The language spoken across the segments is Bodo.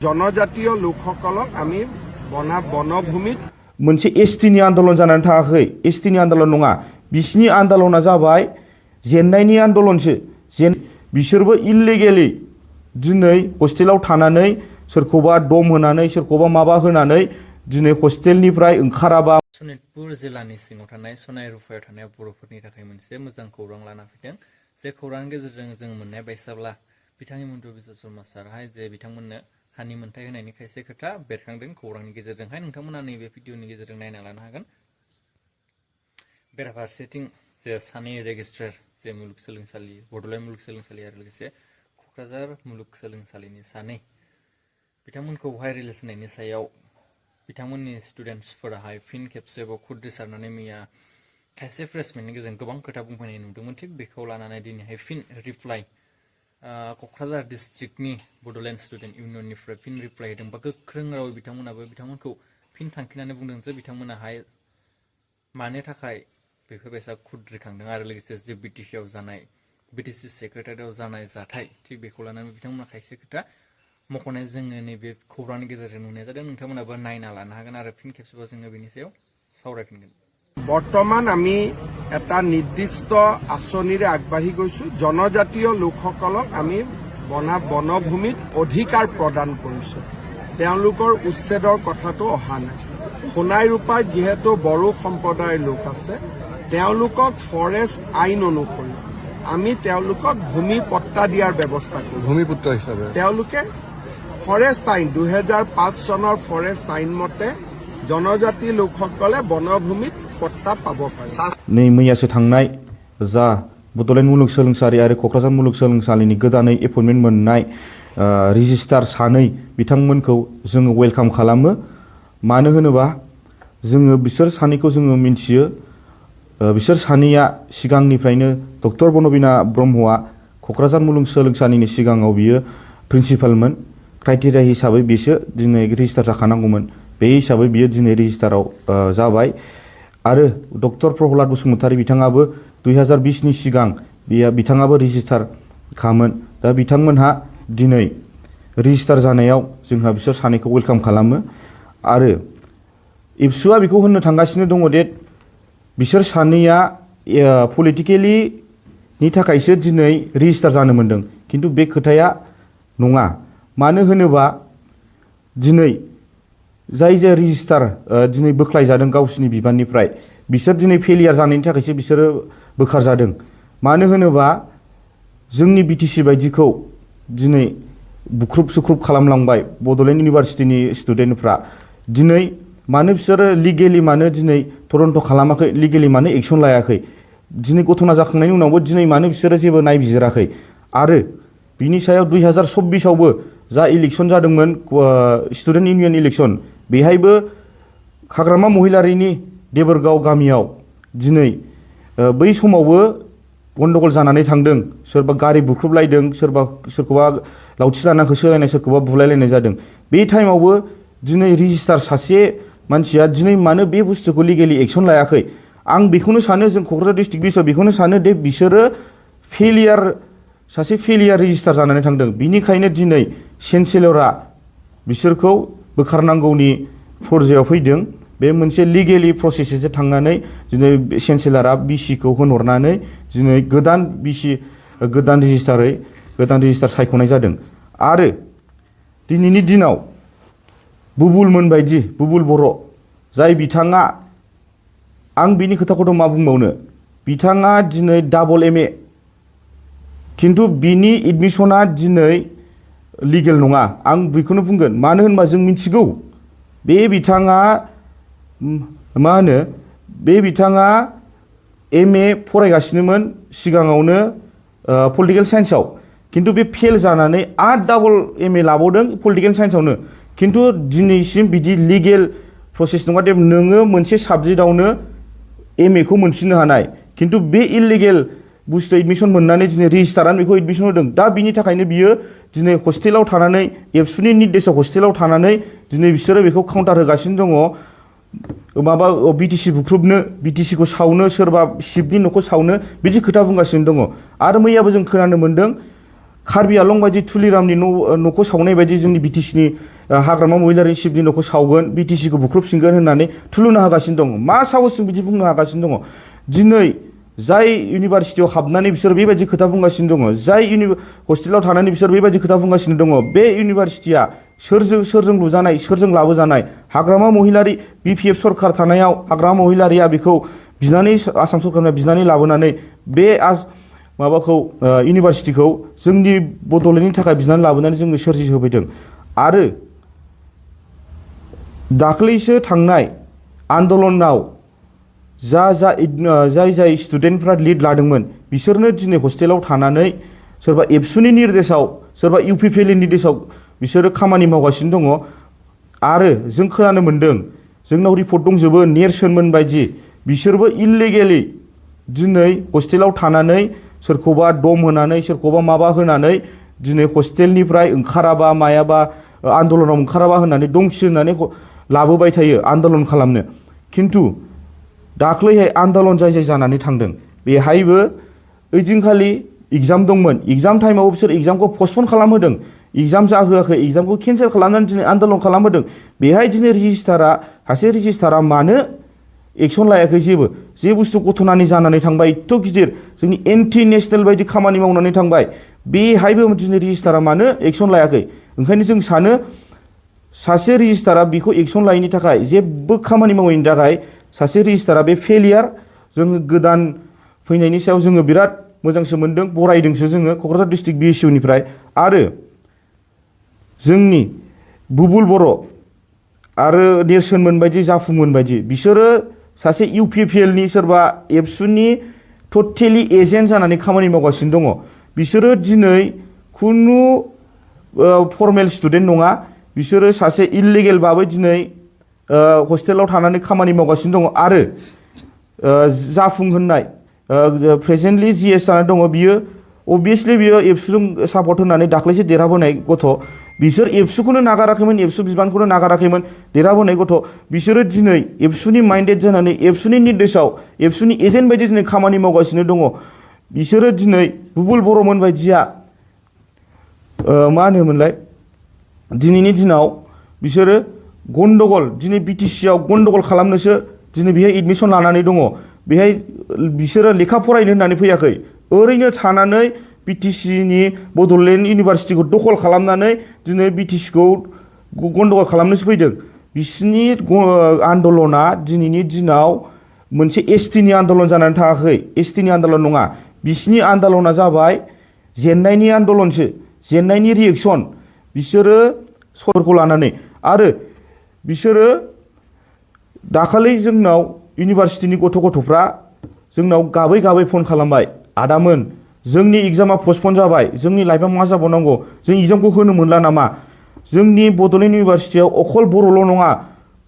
জনজাতীয় লোকসকলক আমি বনভূমিত मोनसे एसटिनि आन्दलन जानानै थाङाखै एसटिनि आन्दलन नङा बिसिनि आन्दलना जाबाय जेननायनि आन्दलनसो बिसोरबो इल्लिगेलि दिनै हस्टेलाव थानानै सोरखौबा दम होनानै सोरखौबा माबा होनानै दिनै हस्टेलनिफ्राय ओंखाराबा सनितपुर जिल्लानि सिङाव थानाय सनाय रुफायाव थानाय बर'फोरनि थाखाय मोनसे मोजां खौरां लाना फैदों जे खौरांनि गेजेरजों जों मोननाय बायसाब्ला बिथांनि मन्थु बिसर शर्मा साराहाय जे बिथांमोननो हानि मोनथाय होनायनि खायसे खोथा बेरखांदों खौरांनि गेजेरजोंहाय नोंथांमोना नैबे भिडिअनि गेजेरजों नायना लानो हागोन बेराफारसेथिं जे सानै रेजिस्ट्रार जे मुलुगसोलोंसालि बड'लेण्ड मुलुगसोलोंसालि आरो लोगोसे क'क्राझार मुलुगसोलोंसालिनि सानै बिथांमोनखौहाय रिलिज होनायनि सायाव बिथांमोननि स्टुडेन्टसफोराहाय फिन खेबसेबाव खुद्रिसारनानै मैया खायसे प्रेसमेन्टनि गेजेरजों गोबां खोथा बुंफैनाय नुदोंमोन थिग बेखौ लानानै दिनैहाय फिन रिप्लाइ क'क्राझार डिस्ट्रिक्टनि बड'लेण्ड स्टुडेन्ट इउनियननिफ्राय फिन रिप्लाइ होदों बा गोख्रों रावै बिथांमोनखौ फिन थांखिनानै बुंदों जे बिथांमोनाहाय मानो थाखाय बेफोरबायसा खुद्रिखांदों आरो लोगोसे जे बिटिसिआव जानाय बिटिसि सेक्रेटारियाव जानाय जाथाय थिग बेखौ लानानै बिथांमोना खायसे खोथा मख'नाय जोङो नैबे खौरांनि गेजेरजों नुनाय जादों नोंथांमोनाबो नायना लानो हागोन आरो फिन खेबसेबाव जोङो बेनि सायाव सावरायफिनगोन বৰ্তমান আমি এটা নিৰ্দিষ্ট আঁচনিৰে আগবাঢ়ি গৈছো জনজাতীয় লোকসকলক আমি বনভূমিত অধিকাৰ প্ৰদান কৰিছো তেওঁলোকৰ উচ্ছেদৰ কথাটো অহা নাই সোণাই ৰূপাই যেহেতু বড়ো সম্প্ৰদায়ৰ লোক আছে তেওঁলোকক ফৰেষ্ট আইন অনুসৰি আমি তেওঁলোকক ভূমি পট্টা দিয়াৰ ব্যৱস্থা কৰিছো ভূমিপুত্ৰ হিচাপে তেওঁলোকে ফৰেষ্ট আইন 2005 চনৰ ফৰেষ্ট আইন মতে জনজাতি লোকসকলে বনভূমিত पट्टा पाबो नै मैयासो थांनाय जा बड'लेण्ड मुलुगसोलोंसालि आरो क'क्राझार मुलुगसोलोंसालिनि गोदानै एपइन्टमेन्ट मोननाय रेजिस्टार सानै बिथांमोनखौ जोङो वेलकाम खालामो मानो होनोबा जोङो बिसोर सानैखौ जोङो मिन्थियो बिसोर सानैया सिगांनिफ्रायनो डक्टर बनबिना ब्रह्मआ क'क्राझार मुलुगसोलोंसालिनि सिगाङाव बियो प्रिन्सिपालमोन क्राइटेरिया हिसाबै बिसो दिनै रेजिस्टार जाखानांगौमोन बे हिसाबै बियो दिनै रेजिस्टाराव जाबाय आरो डक्टर प्रहलाद बसुमतारी बिथाङाबो 2020 नि सिगां बिथाङाबो रेजिस्टार खामोन दा बिथांमोनहा दिनै रेजिस्टार जानायाव जोंहा बिसोर सानैखौ वेलकाम खालामो आरो इबसुआ बेखौ होननो थांगासिनो दङ दे बिसोर सानैया पलिटिकेलि नि थाखायसो दिनै रेजिस्टार जानो मोनदों किन्तु बे खोथाया नङा मानो होनोबा दिनै जाय रेजिस्टार दिनै बोख्लाय जादों गावसिनि बिबाननिफ्राय बिसोर दिनै फेलियर जानायनि थाखायसो बिसोरो बोखार जादों मानो होनोबा जोंनि बिटिसि बायदिखौ दिनै बुख्रुब सुख्रुब खालामलांबाय बड'लेण्ड इउनिभारसिटिनि स्टुडेन्टफ्रा दिनै मानो बिसोरो लिगेलि मानो दिनै तदन्त खालामाखै लिगेलि मानो एक्सन लायाखै दिनै घटना जाखांनायनि उनावबो दिनै मानो बिसोरो जेबो नायबिजिराखै आरो बिनि सायाव 2024 आवबो जा इलेक्सन जादोंमोन स्टुडेन्ट इउनियन इलेक्सन बेहायबो खाग्रामा महिलारिनि देबरगाव गामियाव दिनै बै समावबो गन्डगल जानानै थांदों सोरबा गारि बुख्रुबलायदों सोरखौबा लावथि लाना होसोलायनाय सोरखौबा बुलायलायनाय जादों बे टाइमावबो दिनै रेजिस्टार सासे मानसिया दिनै मानो बे बुस्थुखौ लिगेलि एक्सन लायाखै आं बेखौनो सानो जों क'क्राझार डिस्ट्रिक्ट बिसआव बेखौनो सानो दे बिसोरो सासे फेलियर रेजिस्टार जानानै थांदों बिनिखायनो दिनै चेन्सेलरा बिसोरखौ बोखारनांगौनि फरजायाव फैदों बे मोनसे लिगेलि प्रसेससो थांनानै दिनै चेन्सेलरा बिसिखौ होनहरनानै दिनै गोदान रेजिस्टार सायख'नाय जादों आरो दिनैनि दिनाव बुबुल बर' जाय बिथाङा आं बिनि खोथाखौथ' मा बुंबावनो बिथाङा दिनै डाबल MA किन्तु बिनि एडमिसना दिनै लिगेल नङा आं बेखौनो बुंगोन मानो होनबा जों मिथिगौ बे बिथाङा MA फरायगासिनोमोन सिगाङावनो पलिटिकेल साइन्सआव किन्तु बे फेल जानानै आरो डाबल MA लाबावदों पलिटिकेल साइन्सआवनो किन्तु दिनैसिम बिदि लिगेल प्रसेस नङा दे नोङो मोनसे साबजेक्टआवनो MA खौ मोनफिननो हानाय किन्तु बे इलिगेल बुस्थु एडमिसन मोननानै दिनै रेजिस्टारानो बेखौ एडमिसन होदों दा बिनि थाखायनो बियो दिनै हस्टेलाव थानानै एबसुनि निर्देशआव हस्टेलाव थानानै दिनै बिसोरो बेखौ काउन्टार होगासिनो दङ माबा बिटिसि बुख्रुबनो बिटिसिखौ सावनो सोरबा शिबनि न'खौ सावनो बिदि खोथा बुंगासिनो दङ आरो मैयाबो जों खोनानो मोन्दों कार्बि आलं बायदि तुलिरामनि न'खौ सावनाय बायदि जोंनि बिटिसिनि हाग्रामा महिलारि शिबनि न'खौ सावगोन बिटिसिखौ बुख्रुबफिनगोन होननानै थुलुंगा होगासिनो दङ मा साहसजों बिदि बुंनो हागासिनो दङ दिनै जाय इउनिभारसिटियाव हाबनानै बिसोर बेबायदि खोथा बुंगासिनो दङ जाय हस्टेलाव थानानै बिसोर बेबायदि खोथा बुंगासिनो दङ बे इउनिभारसिटिया सोरजों लुजानाय सोरजों लाबोजानाय हाग्रामा महिलारि BPF सरखार थानायाव हाग्रामा महिलारिया बेखौ बिनानै आसाम सरकारनिफ्राय बिनानै लाबोनानै बे माबाखौ इउनिभारसिटिखौ जोंनि बड'लेण्डनि थाखाय बिनानै लाबोनानै जोंनो सोरजिहोफैदों आरो दाख्लैसो थांनाय आन्दलनाव जाय स्टुडेन्टफ्रा लिड लादोंमोन बिसोरनो दिनै हस्टेलाव थानानै सोरबा एबसुनि निर्देशआव सोरबा UPPL नि निर्देशआव बिसोरो खामानि मावगासिनो दङ आरो जों खोनानो मोन्दों जोंनाव रिपर्ट दंजोबो नेरसोनमोन बायदि बिसोरबो इललिगेलि दिनै हस्टेलाव थानानै सोरखौबा दम होनानै सोरखौबा माबा होनानै दिनै हस्टेलनिफ्राय ओंखाराबा मायाबा आन्दलनाव ओंखाराबा होननानै दंखि होननानै लाबोबाय थायो आन्दलन खालामनो खिन्थु दाख्लैहाय आन्दलन जाय जानानै थांदों बेहायबो ओइदिनखालि एग्जाम दंमोन एग्जाम टाइमाव बिसोर एग्जामखौ पस्टपन खालामहोदों एग्जाम जाहोआखै एग्जामखौ केन्सेल खालामनानै दिनै आन्दलन खालामहोदों बेहाय दिनै सासे रेजिस्टारा मानो एक्सन लायाखै जे बुस्थु गथनानि जानानै थांबाय एथ' गिदिर जोंनि एन्टि नेसनेल बायदि खामानि मावनानै थांबाय बेहायबो दिनै रेजिस्टारा मानो एक्सन लायाखै ओंखायनो जों सानो सासे रेजिस्टारा बेखौ एक्सन लायैनि थाखाय जेबो खामानि मावैनि थाखाय सासे रेजिस्टारा बे फेलियार जों गोदान फैनायनि सायाव जोङो बिराद मोजांसो मोनदों बरायदोंसो जोङो क'क्राझार डिस्ट्रिक्ट BSU निफ्राय आरो जोंनि बुबुल बर' आरो नेरसोनमोन बायदि जाफुंमोन बायदि बिसोरो सासे UPPL नि सोरबा एबसुनि टटेलि एजेन्ट जानानै खामानि मावगासिनो दङ बिसोरो दिनै खुनु फर्मेल स्टुडेन्ट नङा बिसोरो सासे इललिगेल बाबै दिनै हस्टेलाव थानानै खामानि मावगासिनो दङ आरो जाफुंहोनाय प्रेजेन्टलि GS जानानै दङ बियो अबभियासलि बियो एबसुजों सापर्ट होनानै दाख्लैसो देरहाबोनाय गथ' बिसोर एबसुखौनो नागाराखैमोन एबसु बिबानखौनो नागाराखैमोन देरहाबोनाय गथ' बिसोरो दिनै एबसुनि माइन्डेड जानानै एबसुनि निर्देशआव एबसुनि एजेन्ट बायदि दिनै खामानि मावगासिनो दङ बिसोरो दिनै बुबुल बर'मोन बायदिया मा होनोमोनलाय दिनैनि दिनाव बिसोरो गन्डगल दिनै BTC आव गन्डगल खालामनोसो दिनै बेहाय एडमिसन लानानै दङ बेहाय बिसोरो लेखा फरायनो होननानै फैयाखै ओरैनो थानानै BTC नि बड'लेण्ड इउनिभारसिटिखौ दखल खालामनानै दिनै BTC खौ गन्डगल खालामनोसो फैदों बिसिनि आन्दलना दिनैनि दिनाव मोनसे ST नि आन्दलन जानानै थाङाखै ST नि आन्दलन नङा बिसिनि आन्दलना जाबाय जेननायनि आन्दलनसो जेननायनि रिएक्सन बिसोरो सरखौ लानानै आरो बिसोरो दाखालि जोंनाव इउनिभारसिटिनि गथ'फ्रा जोंनाव गाबै फन खालामबाय आदामोन जोंनि एग्जामा पस्टपन जाबाय जोंनि लाइफआ मा जाबावनांगौ जों एग्जामखौ होनो मोनला नामा जोंनि बड'लेण्ड इउनिभारसिटियाव अखल बर'ल' नङा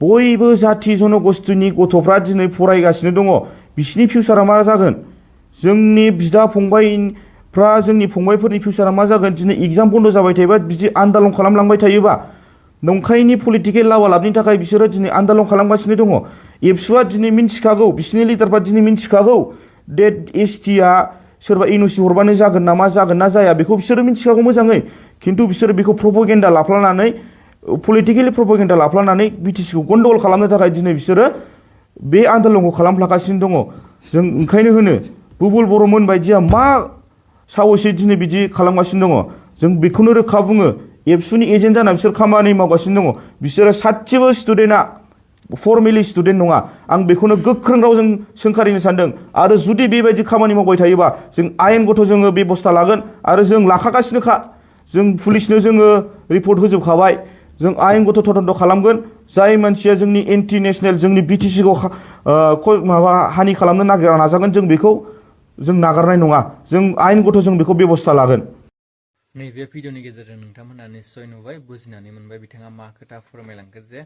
बयबो जाथि जन'गस्थिनि गथ'फ्रा दिनै फरायगासिनो दङ बिसिनि फिउचारा मा जागोन जोंनि बिदा फंबायफ्रा जोंनि फंबायफोरनि फिउचारा मा जागोन दिनै एग्जाम बन्द जाबाय थायोबा बिदि आन्दलन खालामलांबाय थायोबा नंखायनि पलिटिकेल लावालाबनि थाखाय बिसोरो दिनै आन्दलन खालामगासिनो दङ एबसुआ दिनै मिन्थिखागौ बिसिनि लिडारफ्रा दिनै मिन्थिखागौ डेट STआ सोरबा NOC हरबानो जागोन ना जाया बेखौ बिसोरो मिन्थिखागौ मोजाङै खिन्थु बिसोरो बेखौ प्रपगेन्डा लाफ्लानानै पलिटिकेलि प्रपगेन्डा लाफ्लानानै BTC खौ गन्डगल खालामनो थाखाय दिनै बिसोरो बे आन्दलनखौ खालामफ्लागासिनो दङ जों ओंखायनो होनो बुबुल बर'मोन बायदिया मा साहसै दिनै बिदि खालामगासिनो दङ जों बेखौनो रोखा बुङो एबसुनि एजेन्ट जाना बिसोर खामानि मावगासिनो दङ बिसोरो सासेबो स्टुडेन्टआ फर्मेलि स्टुडेन्ट नङा आं बेखौनो गोख्रों रावजों सोंखारिनो सानदों आरो जुदि बेबायदि खामानि मावबाय थायोबा जों आयेनगथ' जोङो बेबस्था लागोन आरो जों लाखागासिनोखा जों पुलिसनो जोङो रिपर्ट होजोबखाबाय जों आयेनगथ' तदन्त खालामगोन जाय मानसिया जोंनि एन्टि नेसनेल जोंनि BTC खौ माबा हानि खालामनो नाजागोन जों बेखौ जों नागारनाय नङा जों आयेनगथ' जों बेखौ बेबस्था लागोन नैबे भिडिअनि गेजेरजों नोंथांमोना निस्सय नुबाय बुजिनानै मोनबाय बिथाङा मा खोथा फोरमायलांखो जे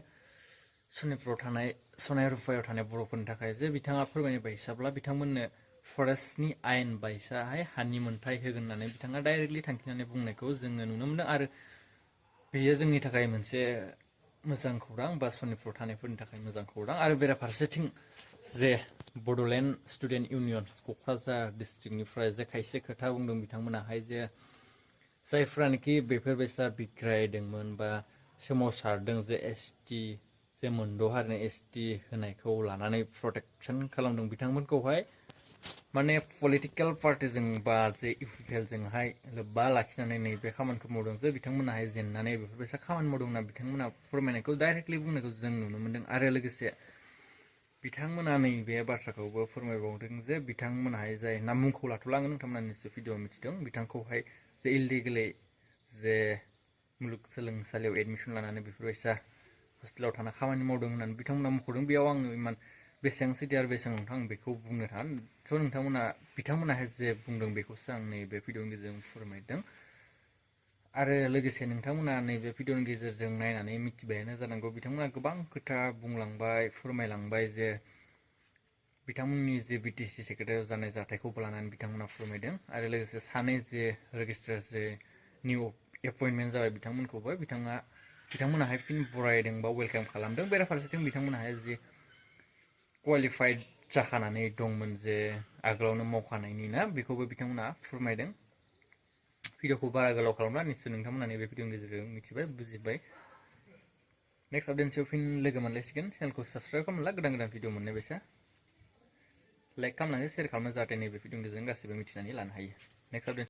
सनितपुराव थानाय सनाय रुफायाव थानाय बर'फोरनि थाखाय जे बिथाङा फोरमायनाय बायसाब्ला बिथांमोननो फरेस्टनि आयेन बायसाहाय हानि मोन्थाय होगोन होननानै बिथाङा डाइरेक्टलि थांखिनानै बुंनायखौ जोङो नुनो मोनदों आरो बेयो जोंनि थाखाय मोनसे मोजां खौरां बा सनितपुराव थानायफोरनि थाखाय मोजां खौरां आरो बेराफारसेथिं जे बड'लेण्ड स्टुडेन्ट इउनियन क'क्राझार डिस्ट्रिक्टनिफ्राय जे खायसे खोथा बुंदों बिथांमोनाहाय जे जायफ्रानोखि बेफोरबायसा बिग्रायदोंमोन बा सोमावसारदों जे एसटि जे मोनद' हारिनि एसटि होनायखौ लानानै प्रटेक्सन खालामदों बिथांमोनखौहाय माने पलिटिकेल पार्टिजों बा जे UPPL जोंहाय लोब्बा लाखिनानै नैबे खामानिखौ मावदों जे बिथांमोनाहाय जेननानै बेफोरबायसा खामानि मावदों होनना बिथांमोना फोरमायनायखौ डाइरेक्टलि बुंनायखौ जों नुनो मोनदों आरो लोगोसे बिथांमोना नैबे बाथ्राखौबो फोरमायबावदों जे बिथांमोनाहाय जाय नाम मुंखौ लाथ'लाङो नोंथांमोना निश्चय भिडिअ मिथिदों बिथांखौहाय जे इलिगेलै जे मुलुगसोलोंसालियाव एडमिसन लानानै बेफोरबायसा हस्टेलाव थाना खामानि मावदों होननानै बिथांमोना मख'दों बेयाव आङो इमान बेसेबां सैथो आरो बेसेबां नंथां आं बेखौ बुंनो थाङा स' बिथांमोनाहाय जे बुंदों बेखौसो आं नैबे भिडिअनि गेजेरजों फोरमायदों आरो लोगोसे नोंथांमोना नैबे भिडिअनि गेजेरजों नायनानै मिथिबायानो जानांगौ बिथांमोना गोबां खोथा बुंलांबाय फोरमायलांबाय जे बिथांमोननि जे BTC सेक्रेटारियाव जानाय जाथायखौबो लानानै बिथांमोना फोरमायदों आरो लोगोसे सानै जे रेजिस्ट्रार जे निउ एपइन्टमेन्ट जाबाय बिथांमोनखौबो बिथांमोनाहाय फिन बरायदों बा वेलकाम खालामदों बेराफारसेथिं बिथांमोनाहाय जे क्वालिफाइड जाखानानै दंमोन जे आगोलावनो मावखानायनि ना बेखौबो बिथांमोना फोरमायदों भिडिअखौ बारा गोलाव खालामला निश्चय नोंथांमोना नैबे भिडिअनि गेजेरजों मिथिबाय बुजिबाय नेक्स्ट अपडेटसआव फिन लोगो मोनलायसिगोन चेनेलखौ साबस्क्राइब खालामला गोदान भिडिअ मोननाय बायसा लाइक खालामनानै शेयार खालामनो जाहाथे नैबे भिडिअनि गेजेरजों गासिबो मिथिनानै लानो हायो नेक्स्ट अपडेट